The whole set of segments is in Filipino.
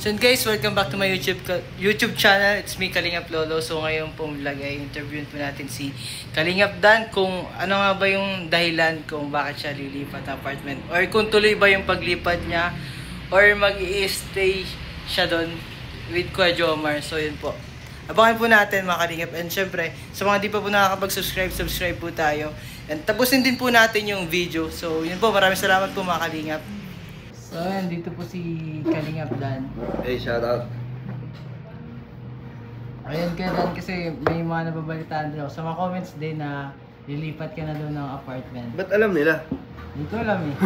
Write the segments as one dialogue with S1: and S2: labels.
S1: So guys, welcome back to my YouTube channel. It's me, Kalingap Lolo. So ngayon pong vlog ay interviewin po natin si Kalingap Dan kung ano nga ba yung dahilan kung bakit siya lilipat ng apartment, or kung tuloy ba yung paglipat niya, or mag-i-stay siya doon with Kuya Jomar. So yun po, abangan po natin mga Kalingap. And syempre, sa mga di pa po nakakapag-subscribe, subscribe po tayo. And tapusin din po natin yung video. So yun po, maraming salamat po mga Kalingap. So ayan, dito po si Kalingap Dan.
S2: Hey, shout out.
S1: Ayan kaya Dan, kasi may mga nababalitaan daw sa mga comments din na lilipat ka na doon ng apartment.
S2: Ba't alam nila?
S1: Hindi ko alam eh.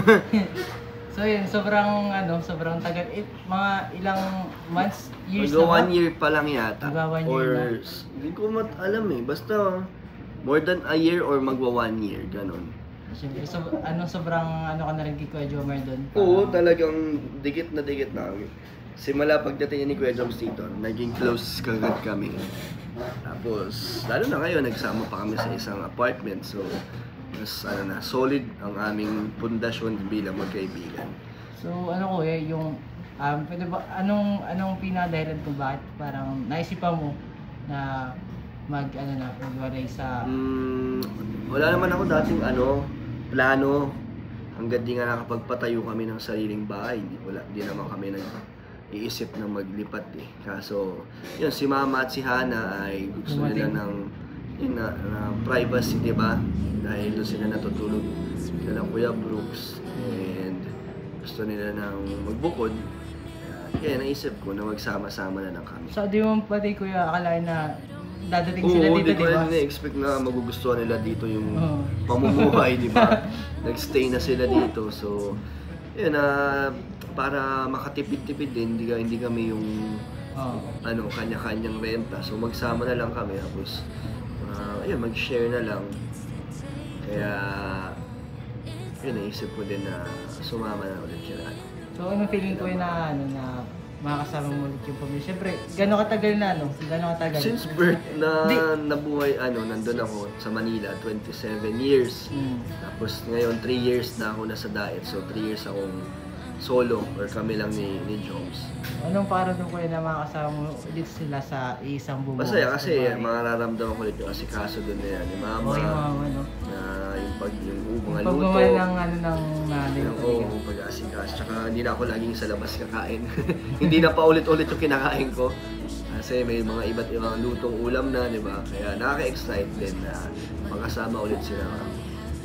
S1: So yun, sobrang tagal. Mga ilang months, years na ba?
S2: 1 year pa lang yata.
S1: Magwa 1 year
S2: or,
S1: na.
S2: hindi ko alam eh. Basta, more than a year or magwa 1 year, ganon.
S1: Siyempre, sobrang ka na rin kay Kuya Jomar doon?
S2: Oo, talagang dikit na kami. Simula pagdating ni Kuya Joms dito, naging close kagad kami. Tapos, lalo na ngayon, nagsama pa kami sa isang apartment. So, mas solid ang aming pundasyon bilang magkaibigan.
S1: So, yung pwede ba, anong pinadahilan kung bakit parang naisipan mo na magwalay sa...
S2: Wala naman ako dating plano, hanggang di nga nakapagpatayo kami ng sariling bahay. Di naman kami nag-iisip na maglipat eh. Kaso, yun, si Mama at si Hana ay gusto nila ng privacy, di ba? Dahil doon sila natutulog sila ng Kuya Brooks, and gusto nila ng magbukod. Kaya naisip ko na magsama-sama na lang kami.
S1: So, di mo pati Kuya akalain na dadating sila dito, di ba?
S2: Oo, hindi ko na-expect na magugustuhan nila dito yung pamumuhay, di ba? Nag-stay na sila dito, so yun, para makatipid-tipid din, hindi kami yung kanya-kanyang renta. So magsama na lang kami, tapos ayun, mag-share na lang. Kaya yun, naisip ko din na sumama na ulit sila.
S1: So ano feeling ko yun na makakasama mo ulit yung pamilya? Siyempre, gano'ng katagal na, Gano'ng katagal?
S2: Since birth na nabuhay, nandun ako sa Manila, 27 years. Tapos ngayon, 3 years na ako nasa diet. So 3 years akong solo, or kami lang ni Joms. Anong pakiramdam ko yun na makakasama mo ulit sila sa isang bubong? Masaya kasi mararamdaman ko ulit yung asikaso doon na yan. Ni Mama, na yung mga luto.
S1: Pagmamahal ng nanay.
S2: Oo, pag-asikaso. Tsaka hindi na ako laging sa labas kakain. Hindi na pa ulit-ulit yung kinakain ko. Kasi may mga iba't ibang lutong ulam na, di ba? Kaya nakaka-excite din na magkasama ulit sila.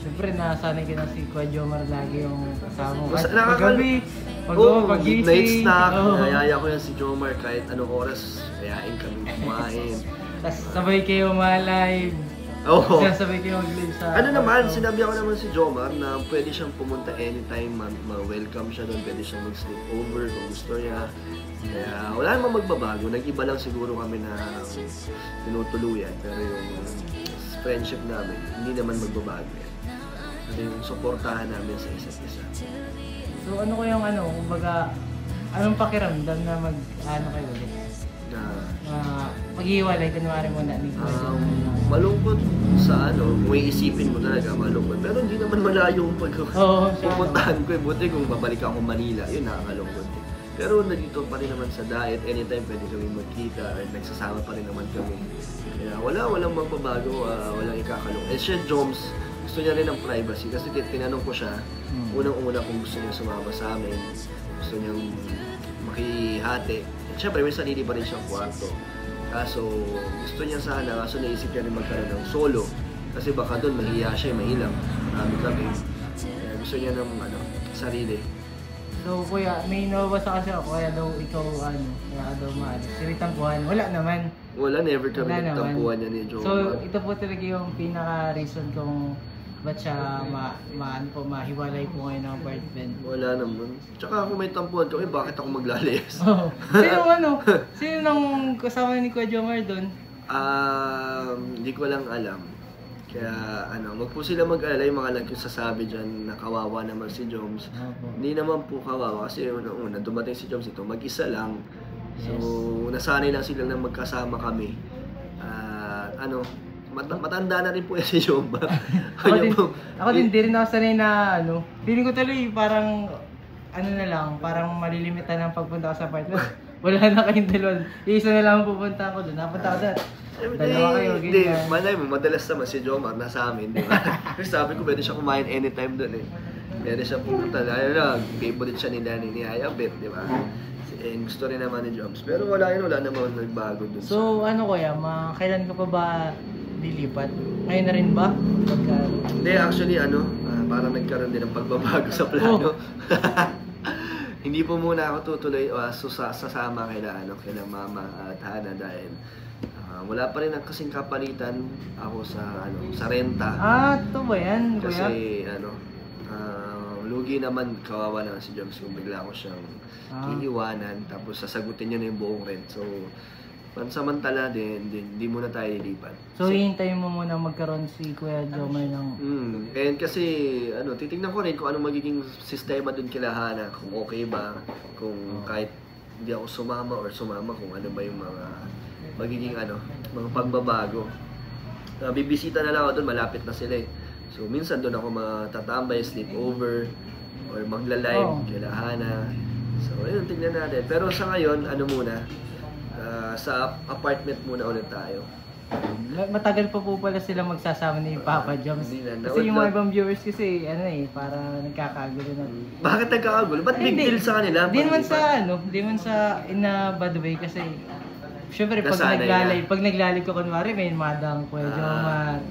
S1: Siyempre, nasanay ka na si Kuya Jomar lagi yung kasama mo.
S2: Pag-gabi,
S1: pag-gising.
S2: Night snack, nayaya ko yan si Jomar kahit anong oras, kayain kami kumain.
S1: Tapos sabay kayo ma-live.
S2: Oo.
S1: Sabay kayo mag-live sa...
S2: Sinabi ako naman si Jomar na pwede siyang pumunta anytime, ma-welcome siya doon, pwede siyang mag-sleep over kung gusto niya. Kaya wala namang magbabago, nag-iba lang siguro kami na tinutuluyan, pero yung friendship namin, hindi naman magbabago. Kasi yung suportahan namin sa isa't isa.
S1: So ano ko yung kumbaga, anong pakiramdam na kayo ulit? Maghiwalay, kunwari mo na ni
S2: malungkot sa kung iisipin mo talaga, malungkot. Pero hindi naman malayo yung pupuntahan ko. Buti kung babalik ako Manila, yun, nakakalungkot. Pero nandito pa rin naman sa diet, anytime pwede kami magkita, at nagsasama pa rin naman kami. Kaya walang magbabago, walang ikakalungkot. Siya, Joms, gusto niya rin ng privacy kasi tinanong ko siya, unang-una kung gusto niya sumama sa amin, gusto niyang makihati. At syempre, may sarili pa rin siyang kwarto. Kaso gusto niya sana, kaso naisip niya rin magkaroon ng solo. Kasi baka doon mahiya siya, mahilang. Marami kami. Kaya gusto niya ng sarili.
S1: So Kuya, may nababasa kasi ako, kaya daw ikaw kaya daw sinitampuhan. Wala naman.
S2: Wala, never kami nagtampuhan niya ni Jomar.
S1: So ito po talaga yung pinaka-reason kung ba't siya mahiwalay po ngayon ng apartment.
S2: Wala naman. Tsaka kung may tampuhan kami, bakit ako maglalayas?
S1: Sino nang kasama ni Kuya Jomar doon?
S2: Hindi ko lang alam. Kaya wag po sila mag-alala, yung mga nagsasabi dyan na kawawa naman si Joms. Hindi naman po kawawa kasi una dumating si Joms ito, mag-isa lang. So nasanay lang sila na magkasama kami. Matanda na rin po yan si Jomar.
S1: Ako din, di rin ako sanay na feeling ko tuloy parang na lang, parang malilimitan ng pagpunta ko sa apartment. wala na kayong dalawa. Isa na lang pupunta ako doon. Napunta ako doon. Dalawa kayo,
S2: Hindi,
S1: ganyan.
S2: malay mo, madalas naman si Jomar nasa amin, di ba? Kasi sabi ko, pwede siya kumain anytime doon eh. Pwede siya pumunta, lalo lang, favorite siya ni Danny ni Ayabet, di ba? Gusto rin naman ni Joms. Pero wala naman nagbago doon.
S1: So, ano kuya, kailan ka pa ba lilipat? Ngayon na rin ba?
S2: Hindi, actually, parang nagkaroon din ng pagbabago sa plano. Hindi po muna ako tutuloy sasama kila Mama at Hana dahil wala pa rin ang kasing kapalitan ako sa renta.
S1: Ito ba yan, kuya?
S2: Kasi lugi naman, kawawa naman si Joms kung bigla ko siyang iiwanan tapos sasagutin niya na yung buong rent. So, pansamantala din, hindi muna tayo lilipat.
S1: So, hihintayin mo muna magkaroon si Kuya Jomar ng...
S2: And kasi, titignan ko rin kung ano magiging sistema dun kila Hana, kung okay ba, kung kahit hindi ako sumama kung ano ba yung mga magiging mga pagbabago. Bibisita na lang ako dun, malapit na sila eh. So, minsan doon ako matatambay, sleep over, or magla-live kila Hana. So, ayun, tingnan natin. Pero sa ngayon, muna, sa apartment muna ulit tayo.
S1: Matagal pa po pala sila magsasama ni Papa Joms. Kasi yung mga ibang viewers kasi, para nagkakagulo na.
S2: Bakit nagkakagulo? Ba't big deal sa kanila?
S1: Di man sa in a bad way kasi, syempre pag naglalig ko kunwari may madang Kuya Jomar.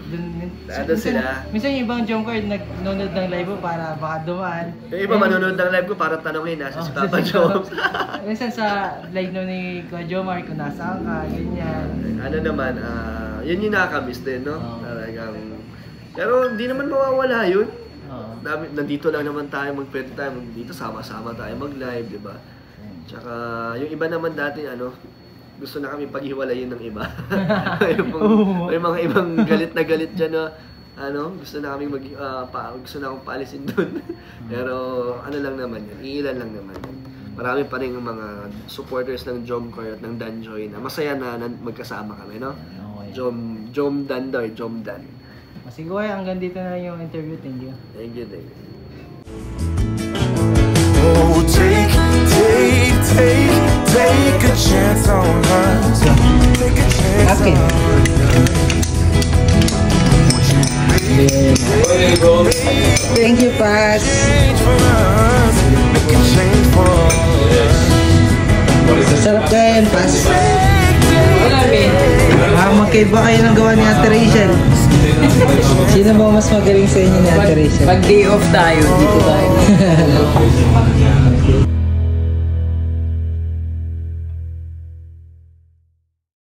S1: Minsan yung ibang Jomar nanonood ng live ko para baka dumaan.
S2: Yung iba manonood ng live ko para tanongin nasa si Papa Joms.
S1: Minsan sa live ni Kuya Jomar kung nasaan ka, ganyan.
S2: Yun yung nakakamiss din, no? Talagang, pero hindi naman mawawala yun. Nandito lang naman tayo, pwede tayo dito, sama-sama tayo mag-live, di ba? Tsaka yung iba naman dati, gusto na kami paghiwalayin ng iba. May mga ibang galit na galit dyan na gusto na kami gusto na akong paalisin doon. Pero lang naman yun, iilan lang naman yun. Marami pa rin mga supporters ng Jomcar at ng Danjoy na masaya na magkasama kami, no? Jomdan daw, Jomdan.
S1: Sige, hanggang dito na lang yung interview. Thank you.
S2: Thank you.
S3: Oh, take a chance on us. Take a chance on us.
S1: Thank you, Pat. Sarap kayo, Pat. Magkaiba kayo ng gawa ni Ate Rachel. Sino ba mas magaling sa inyo ni Ate Rachel?
S4: Pag day off tayo, dito tayo.